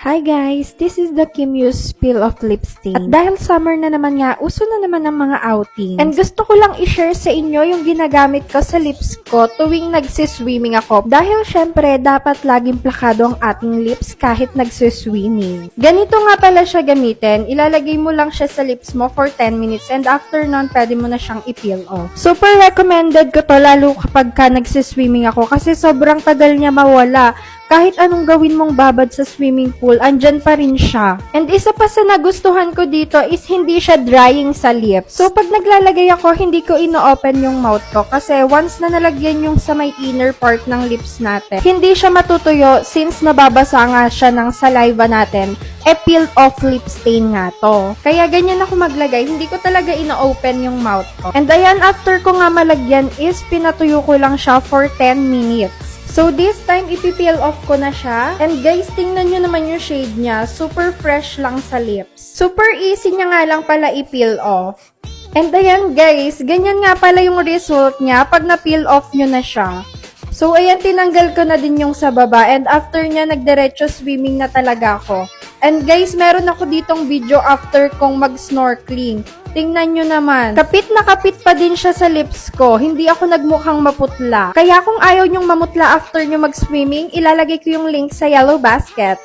Hi guys! This is the Kim Yus Peel of Lip Stain. At dahil summer na naman nga, uso na naman ang mga outings. And gusto ko lang i-share sa inyo yung ginagamit ko sa lips ko tuwing nagsiswimming ako. Dahil syempre, dapat laging plakado ang ating lips kahit nagsiswimming. Ganito nga pala siya gamitin. Ilalagay mo lang siya sa lips mo for 10 minutes and after nun, pwede mo na siyang i-peel off. Super recommended ko to lalo kapag ka nagsiswimming ako kasi sobrang tagal niya mawala. Kahit anong gawin mong babad sa swimming pool, andyan pa rin siya. And isa pa sa nagustuhan ko dito is hindi siya drying sa lips. So pag naglalagay ako, hindi ko ino-open yung mouth ko kasi once na nalagyan yung sa may inner part ng lips natin, hindi siya matutuyo since nababasa nga siya ng saliva natin. Peeled off lip stain nga to. Kaya ganyan ako maglagay, hindi ko talaga ino-open yung mouth ko. And ayan, after ko nga malagyan is pinatuyo ko lang siya for 10 minutes. So, this time, ipipeel off ko na siya. And guys, tingnan nyo naman yung shade niya. Super fresh lang sa lips. Super easy niya nga lang pala i-peel off. And ayan guys, ganyan nga pala yung result niya pag na-peel off nyo na siya. So, ayan, tinanggal ko na din yung sa baba. And after niya, nagdiretso swimming na talaga ako. And guys, meron ako ditong video after kong mag-snorkeling. Tingnan nyo naman. Kapit na kapit pa din siya sa lips ko. Hindi ako nagmukhang maputla. Kaya kung ayaw nyong mamutla after nyo mag-swimming, ilalagay ko yung link sa yellow basket.